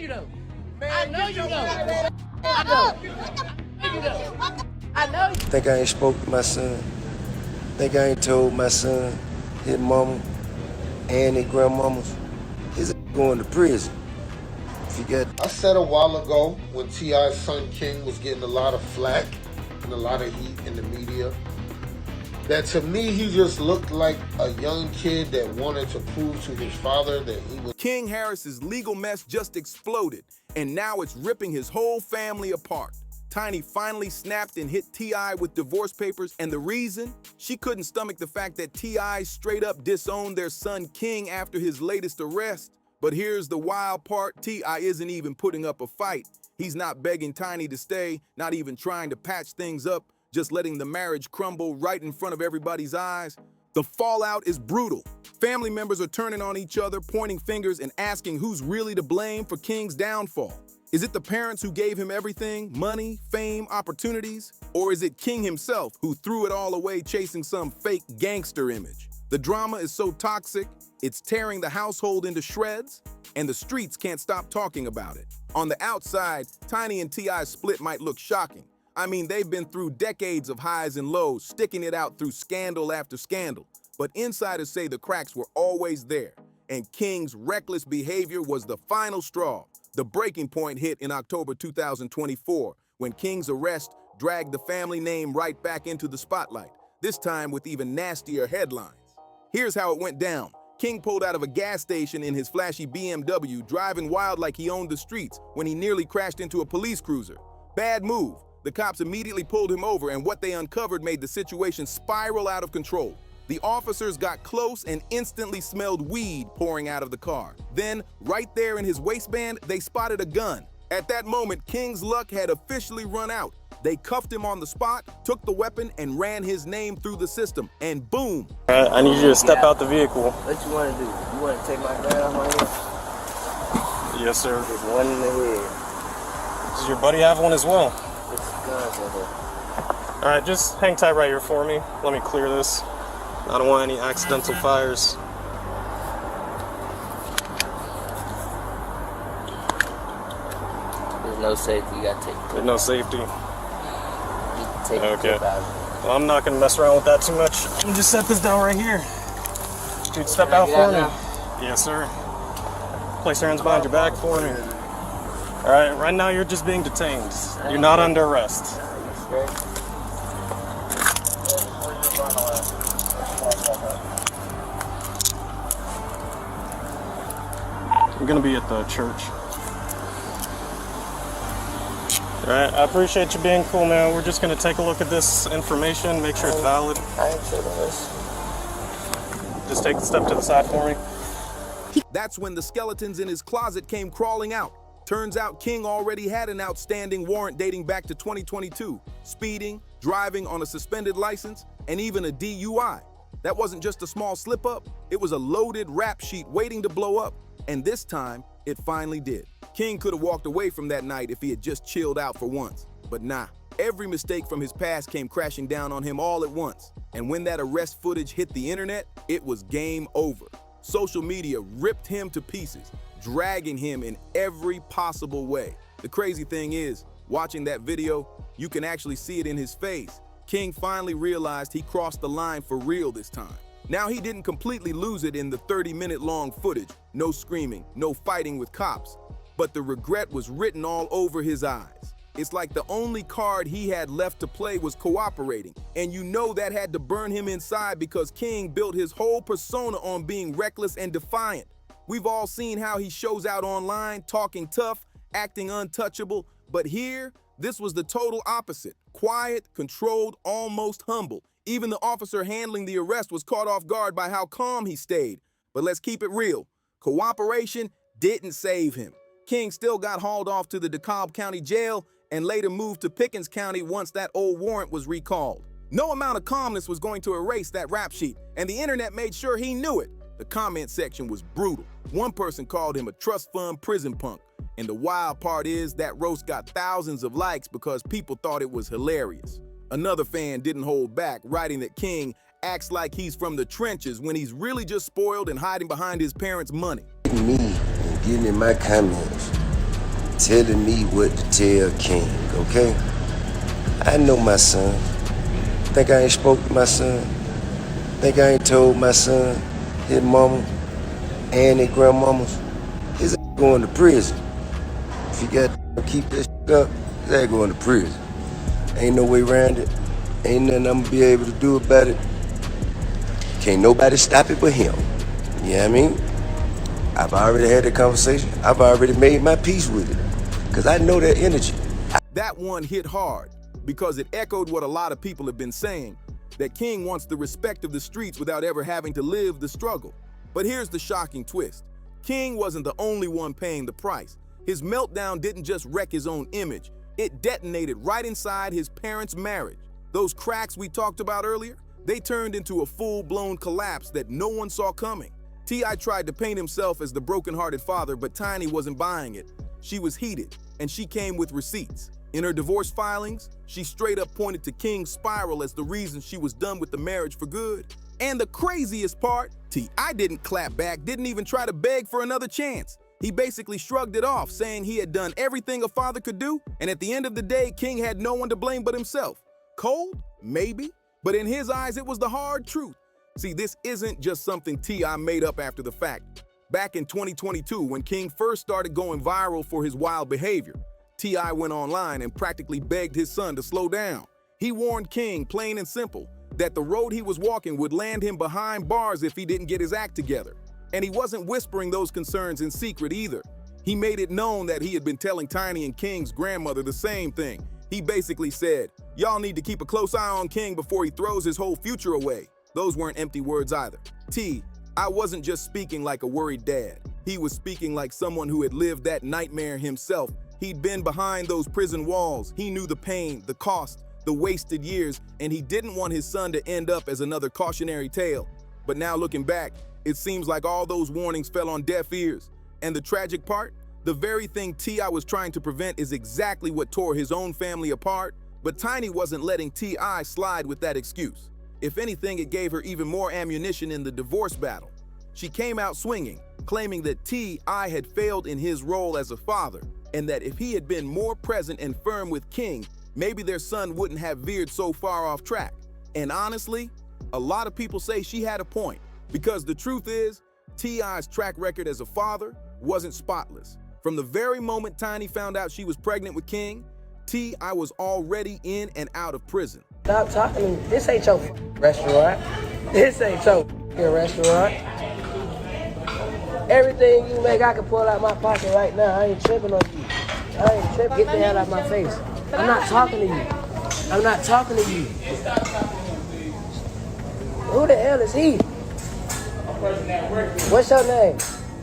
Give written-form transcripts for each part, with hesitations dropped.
you know. Man, I know you get your know. fat I know. You know. I know you. Think I ain't spoke to my son. Think I ain't told my son, his mama, and his grandmamas. His going to prison. I said a while ago when T.I.'s son King was getting a lot of flack and a lot of heat in the media, that to me he just looked like a young kid that wanted to prove to his father that he was. King Harris's legal mess just exploded, and now it's ripping his whole family apart. Tiny finally snapped and hit T.I. with divorce papers, and the reason? She couldn't stomach the fact that T.I. straight up disowned their son King after his latest arrest. But here's the wild part, T.I. isn't even putting up a fight. He's not begging Tiny to stay, not even trying to patch things up, just letting the marriage crumble right in front of everybody's eyes. The fallout is brutal. Family members are turning on each other, pointing fingers and asking who's really to blame for King's downfall. Is it the parents who gave him everything, money, fame, opportunities? Or is it King himself who threw it all away chasing some fake gangster image? The drama is so toxic, it's tearing the household into shreds, and the streets can't stop talking about it. On the outside, Tiny and T.I.'s split might look shocking. I mean, they've been through decades of highs and lows, sticking it out through scandal after scandal. But insiders say the cracks were always there, and King's reckless behavior was the final straw. The breaking point hit in October 2024, when King's arrest dragged the family name right back into the spotlight, this time with even nastier headlines. Here's how it went down. King pulled out of a gas station in his flashy BMW, driving wild like he owned the streets, when he nearly crashed into a police cruiser. Bad move. The cops immediately pulled him over, and what they uncovered made the situation spiral out of control. The officers got close and instantly smelled weed pouring out of the car. Then, right there in his waistband, they spotted a gun. At that moment, King's luck had officially run out. They cuffed him on the spot, took the weapon, and ran his name through the system, and boom. All right, I need you to step out the vehicle. What you want to do? You want to take my gun off my head? Yes, sir. Just one in the head. Does your buddy have one as well? It's guns in here. All right, just hang tight right here for me. Let me clear this. I don't want any accidental fires. There's no safety. You gotta take the There's no safety. You take the Okay. clip out of it. Well, I'm not gonna mess around with that too much. Let me just set this down right here. Dude, step out Get for out me. now. Yes, sir. Place your hands behind your back for me. All right, right now you're just being detained. You're not under arrest. You straight? We're gonna be at the church. All right, I appreciate you being cool, man. We're just gonna take a look at this information, make sure it's valid. I ain't sure about this. Just take a step to the side for me. That's when the skeletons in his closet came crawling out. Turns out King already had an outstanding warrant dating back to 2022. Speeding, driving on a suspended license, and even a DUI. That wasn't just a small slip-up, it was a loaded rap sheet waiting to blow up. And this time, it finally did. King could have walked away from that night if he had just chilled out for once. But nah, every mistake from his past came crashing down on him all at once. And when that arrest footage hit the internet, it was game over. Social media ripped him to pieces, dragging him in every possible way. The crazy thing is, watching that video, you can actually see it in his face. King finally realized he crossed the line for real this time. Now, he didn't completely lose it in the 30-minute long footage. No screaming, no fighting with cops. But the regret was written all over his eyes. It's like the only card he had left to play was cooperating. And you know that had to burn him inside because King built his whole persona on being reckless and defiant. We've all seen how he shows out online, talking tough, acting untouchable. But here, this was the total opposite. Quiet, controlled, almost humble. Even the officer handling the arrest was caught off guard by how calm he stayed. But let's keep it real. Cooperation didn't save him. King still got hauled off to the DeKalb County Jail and later moved to Pickens County once that old warrant was recalled. No amount of calmness was going to erase that rap sheet, and the internet made sure he knew it. The comment section was brutal. One person called him a trust fund prison punk. And the wild part is that roast got thousands of likes because people thought it was hilarious. Another fan didn't hold back, writing that King acts like he's from the trenches when he's really just spoiled and hiding behind his parents' money. Me and getting in my comments telling me what to tell King, okay? I know my son. Think I ain't spoke to my son? Think I ain't told my son, his mama, and his grandmamas, his ass going to prison. If you got to keep this up, his ass going to prison. Ain't no way around it. Ain't nothing I'm gonna be able to do about it. Can't nobody stop it but him. You know what I mean? I've already had the conversation. I've already made my peace with it. Because I know that energy. That one hit hard because it echoed what a lot of people have been saying, that King wants the respect of the streets without ever having to live the struggle. But here's the shocking twist. King wasn't the only one paying the price. His meltdown didn't just wreck his own image, it detonated right inside his parents' marriage. Those cracks we talked about earlier, they turned into a full-blown collapse that no one saw coming. T.I. tried to paint himself as the broken-hearted father, but Tiny wasn't buying it. She was heated, and she came with receipts. In her divorce filings, she straight up pointed to King's spiral as the reason she was done with the marriage for good. And the craziest part, T.I. didn't clap back, didn't even try to beg for another chance. He basically shrugged it off, saying he had done everything a father could do, and at the end of the day, King had no one to blame but himself. Cold? Maybe. But in his eyes, it was the hard truth. See, this isn't just something T.I. made up after the fact. Back in 2022, when King first started going viral for his wild behavior, T.I. went online and practically begged his son to slow down. He warned King, plain and simple, that the road he was walking would land him behind bars if he didn't get his act together. And he wasn't whispering those concerns in secret either. He made it known that he had been telling Tiny and King's grandmother the same thing. He basically said, "Y'all need to keep a close eye on King before he throws his whole future away." Those weren't empty words either. I wasn't just speaking like a worried dad. He was speaking like someone who had lived that nightmare himself. He'd been behind those prison walls. He knew the pain, the cost, the wasted years, and he didn't want his son to end up as another cautionary tale. But now looking back, it seems like all those warnings fell on deaf ears. And the tragic part? The very thing T.I. was trying to prevent is exactly what tore his own family apart. But Tiny wasn't letting T.I. slide with that excuse. If anything, it gave her even more ammunition in the divorce battle. She came out swinging, claiming that T.I. had failed in his role as a father, and that if he had been more present and firm with King, maybe their son wouldn't have veered so far off track. And honestly, a lot of people say she had a point, because the truth is, T.I.'s track record as a father wasn't spotless. From the very moment Tiny found out she was pregnant with King, T.I. was already in and out of prison. Stop talking to me. This ain't your restaurant. This ain't your restaurant. Everything you make, I can pull out my pocket right now. I ain't tripping on you. I ain't tripping. Get the hell out of my face. I'm not talking to you. I'm not talking to you. Who the hell is he? What's your name?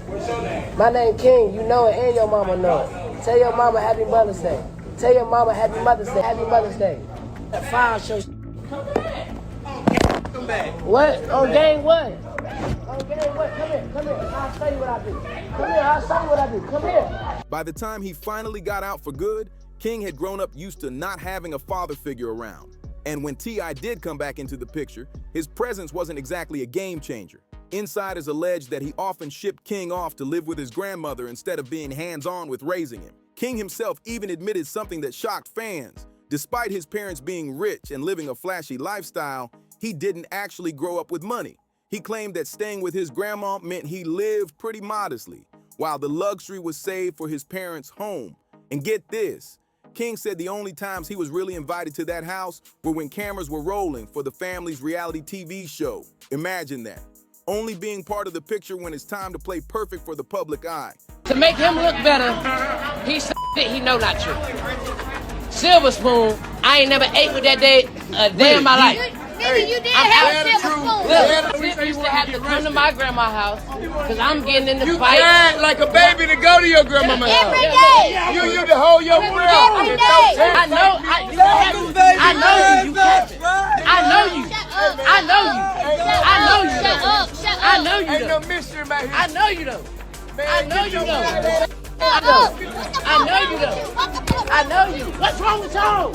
What's your name? My name King. You know it and your mama know it. Tell your mama Happy Mother's Day. Tell your mama Happy Mother's Day. Happy Mother's Day. That file show. Come back. What? On game what? On game what? Come here. Come here. I'll show you what I do. Come here. I'll show you what I do. Come here. By the time he finally got out for good, King had grown up used to not having a father figure around. And when T.I. did come back into the picture, his presence wasn't exactly a game changer. Insiders alleged that he often shipped King off to live with his grandmother instead of being hands-on with raising him. King himself even admitted something that shocked fans. Despite his parents being rich and living a flashy lifestyle, he didn't actually grow up with money. He claimed that staying with his grandma meant he lived pretty modestly, while the luxury was saved for his parents' home. And get this, King said the only times he was really invited to that house were when cameras were rolling for the family's reality TV show. Imagine that. Only being part of the picture when it's time to play perfect for the public eye. To make him look better, he said it he know not true. Silver spoon, I ain't never ate with that day a day in my life. Nigga, you did have a silver spoon. Look, Tip used to have to come to my grandma's house because I'm getting in the You fight. cried like a baby to go to your grandmama's house. Every day. You used to hold your breath. Every day. I know, I know you, capping. I know you. I know you. I know you. Shut up. Shut up. I know you. Ain't no mystery about here. I know you though. I know you though. Shut up. I know you though. I know you. What's wrong with y'all?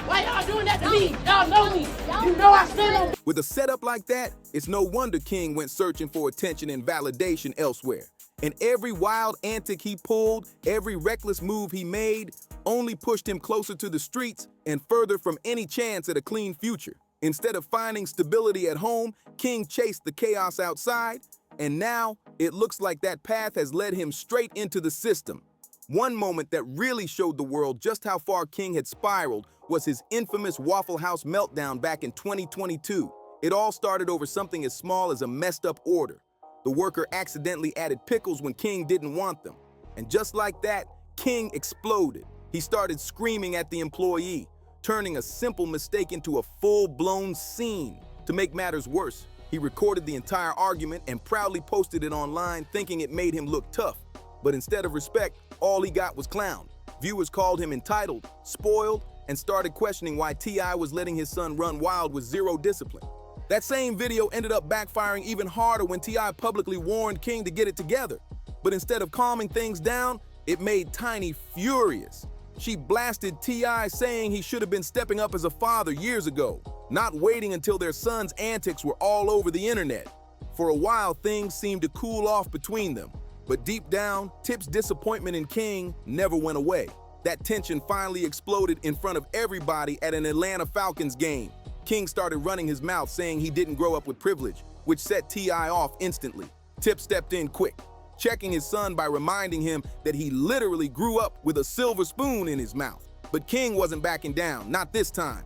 Why y'all doing that to me? Y'all know me. You know I stand on. With a setup like that, it's no wonder King went searching for attention and validation elsewhere. And every wild antic he pulled, every reckless move he made, only pushed him closer to the streets and further from any chance at a clean future. Instead of finding stability at home, King chased the chaos outside, and now it looks like that path has led him straight into the system. One moment that really showed the world just how far King had spiraled was his infamous Waffle House meltdown back in 2022. It all started over something as small as a messed up order. The worker accidentally added pickles when King didn't want them. And just like that, King exploded. He started screaming at the employee, turning a simple mistake into a full-blown scene. To make matters worse, he recorded the entire argument and proudly posted it online, thinking it made him look tough. But instead of respect, all he got was clowned. Viewers called him entitled, spoiled, and started questioning why T.I. was letting his son run wild with zero discipline. That same video ended up backfiring even harder when T.I. publicly warned King to get it together. But instead of calming things down, it made Tiny furious. She blasted T.I. saying he should have been stepping up as a father years ago, not waiting until their son's antics were all over the internet. For a while, things seemed to cool off between them. But deep down, Tip's disappointment in King never went away. That tension finally exploded in front of everybody at an Atlanta Falcons game. King started running his mouth saying he didn't grow up with privilege, which set T.I. off instantly. Tip stepped in quick, checking his son by reminding him that he literally grew up with a silver spoon in his mouth. But King wasn't backing down, not this time.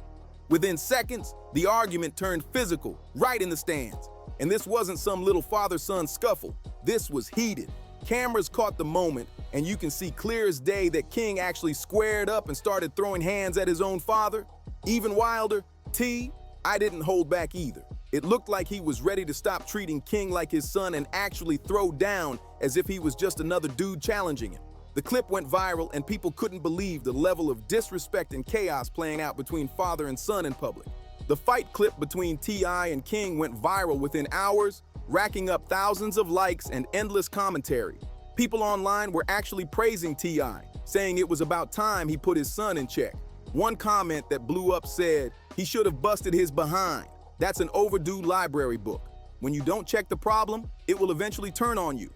Within seconds, the argument turned physical, right in the stands. And this wasn't some little father-son scuffle. This was heated. Cameras caught the moment, and you can see clear as day that King actually squared up and started throwing hands at his own father. Even wilder, I didn't hold back either. It looked like he was ready to stop treating King like his son and actually throw down as if he was just another dude challenging him. The clip went viral and people couldn't believe the level of disrespect and chaos playing out between father and son in public. The fight clip between T.I. and King went viral within hours, racking up thousands of likes and endless commentary. People online were actually praising T.I., saying it was about time he put his son in check. One comment that blew up said, "He should have busted his behind. That's an overdue library book. When you don't check the problem, it will eventually turn on you."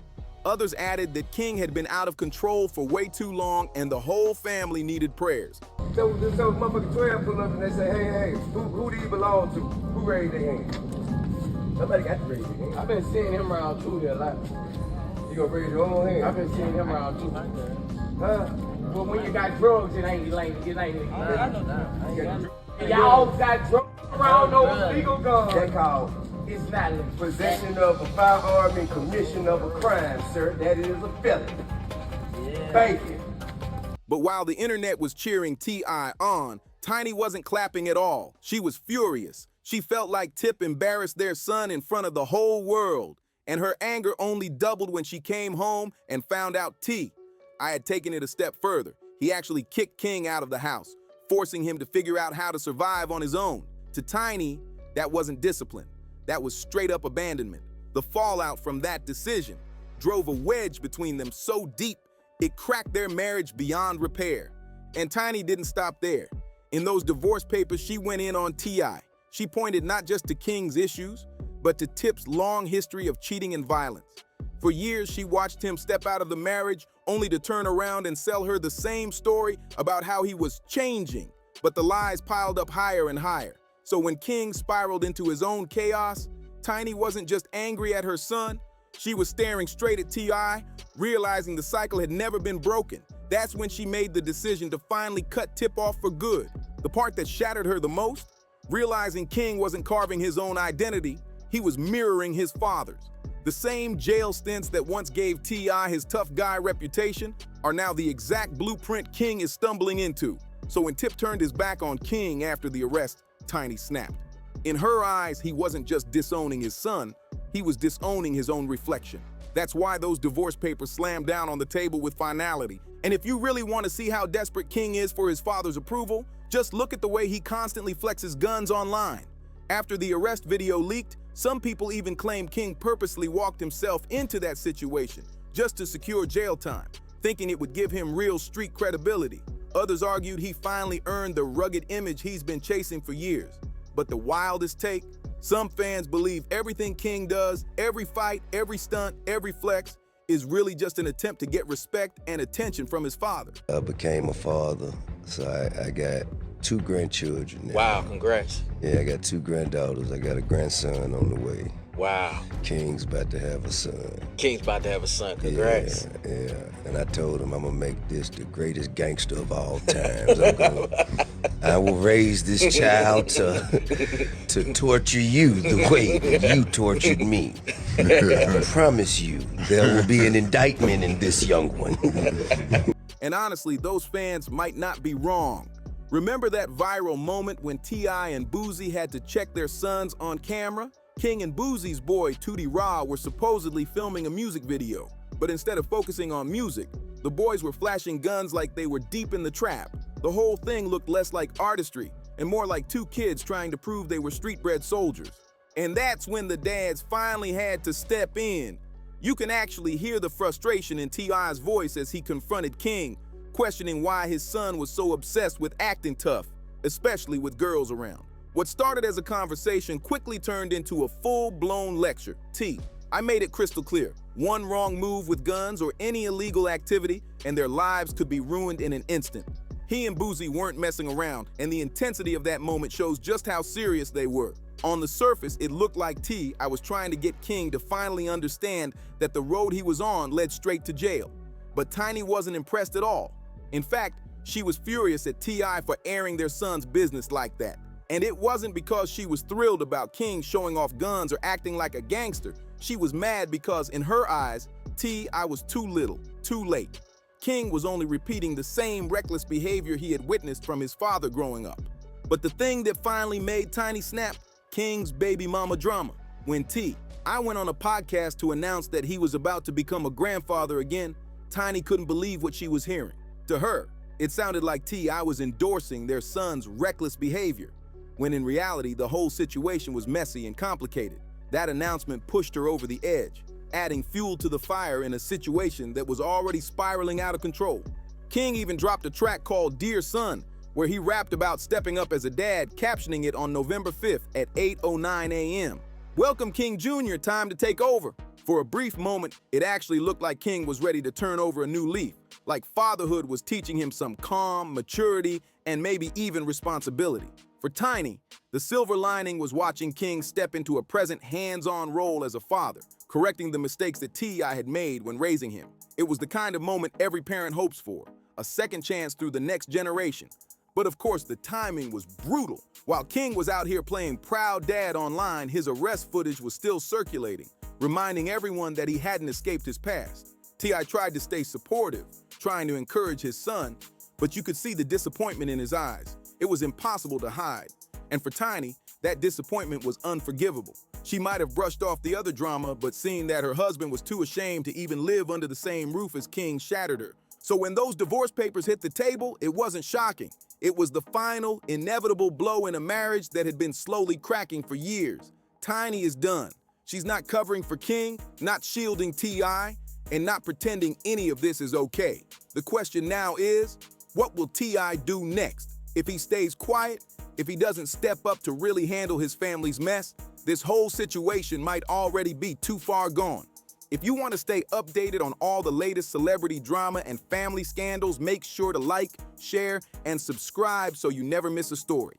Others added that King had been out of control for way too long and the whole family needed prayers. So motherfucking 12 pull up and they say, hey, who do you belong to? Who raised their hand? Nobody got to raise their hand. I've been seeing him around too here a lot. You gonna raise your own hand? I've been seeing him around too. Huh? Well, when you got drugs, it ain't like I know that. Y'all got drugs around those legal guns. That called it's not possession of a firearm and commission of a crime, sir. That is a felony. Yeah. Thank you. But while the internet was cheering T.I. on, Tiny wasn't clapping at all. She was furious. She felt like Tip embarrassed their son in front of the whole world. And her anger only doubled when she came home and found out T.I. had taken it a step further. He actually kicked King out of the house, forcing him to figure out how to survive on his own. To Tiny, that wasn't discipline. That was straight up abandonment. The fallout from that decision drove a wedge between them so deep, it cracked their marriage beyond repair. And Tiny didn't stop there. In those divorce papers, she went in on T.I. She pointed not just to King's issues, but to Tip's long history of cheating and violence. For years, she watched him step out of the marriage only to turn around and sell her the same story about how he was changing, but the lies piled up higher and higher. So when King spiraled into his own chaos, Tiny wasn't just angry at her son, she was staring straight at T.I., realizing the cycle had never been broken. That's when she made the decision to finally cut Tip off for good. The part that shattered her the most? Realizing King wasn't carving his own identity, he was mirroring his father's. The same jail stints that once gave T.I. his tough guy reputation are now the exact blueprint King is stumbling into. So when Tip turned his back on King after the arrest, Tiny snapped. In her eyes, he wasn't just disowning his son, he was disowning his own reflection. That's why those divorce papers slammed down on the table with finality. And if you really want to see how desperate King is for his father's approval, just look at the way he constantly flexes guns online. After the arrest video leaked, some people even claim King purposely walked himself into that situation just to secure jail time, thinking it would give him real street credibility. Others argued he finally earned the rugged image he's been chasing for years. But the wildest take? Some fans believe everything King does, every fight, every stunt, every flex, is really just an attempt to get respect and attention from his father. I became a father, so I got 2 grandchildren now. Wow, congrats. Yeah, I got 2 granddaughters. I got a grandson on the way. Wow. King's about to have a son. King's about to have a son. Congrats. Yeah. And I told him I'm gonna make this the greatest gangster of all times. I will raise this child to torture you the way that you tortured me. I promise you, there will be an indictment in this young one. And honestly, those fans might not be wrong. Remember that viral moment when T.I. and Boosie had to check their sons on camera? King and Boosie's boy, Tootie Raw, were supposedly filming a music video. But instead of focusing on music, the boys were flashing guns like they were deep in the trap. The whole thing looked less like artistry and more like 2 kids trying to prove they were street-bred soldiers. And that's when the dads finally had to step in. You can actually hear the frustration in T.I.'s voice as he confronted King, questioning why his son was so obsessed with acting tough, especially with girls around. What started as a conversation quickly turned into a full-blown lecture. T, I made it crystal clear. One wrong move with guns or any illegal activity, and their lives could be ruined in an instant. He and Boosie weren't messing around, and the intensity of that moment shows just how serious they were. On the surface, it looked like I was trying to get King to finally understand that the road he was on led straight to jail. But Tiny wasn't impressed at all. In fact, she was furious at T.I. for airing their son's business like that. And it wasn't because she was thrilled about King showing off guns or acting like a gangster. She was mad because, in her eyes, T.I. was too little, too late. King was only repeating the same reckless behavior he had witnessed from his father growing up. But the thing that finally made Tiny snap, King's baby mama drama. When I went on a podcast to announce that he was about to become a grandfather again, Tiny couldn't believe what she was hearing. To her, it sounded like T.I. was endorsing their son's reckless behavior, when in reality, the whole situation was messy and complicated. That announcement pushed her over the edge, adding fuel to the fire in a situation that was already spiraling out of control. King even dropped a track called Dear Son, where he rapped about stepping up as a dad, captioning it on November 5th at 8:09 a.m. Welcome, King Jr., time to take over. For a brief moment, it actually looked like King was ready to turn over a new leaf, like fatherhood was teaching him some calm, maturity, and maybe even responsibility. For Tiny, the silver lining was watching King step into a present hands-on role as a father, correcting the mistakes that T.I. had made when raising him. It was the kind of moment every parent hopes for, a second chance through the next generation. But of course, the timing was brutal. While King was out here playing proud dad online, his arrest footage was still circulating, reminding everyone that he hadn't escaped his past. T.I. tried to stay supportive, trying to encourage his son, but you could see the disappointment in his eyes. It was impossible to hide. And for Tiny, that disappointment was unforgivable. She might have brushed off the other drama, but seeing that her husband was too ashamed to even live under the same roof as King shattered her. So when those divorce papers hit the table, it wasn't shocking. It was the final, inevitable blow in a marriage that had been slowly cracking for years. Tiny is done. She's not covering for King, not shielding T.I., and not pretending any of this is okay. The question now is, what will T.I. do next? If he stays quiet, if he doesn't step up to really handle his family's mess, this whole situation might already be too far gone. If you want to stay updated on all the latest celebrity drama and family scandals, make sure to like, share, and subscribe so you never miss a story.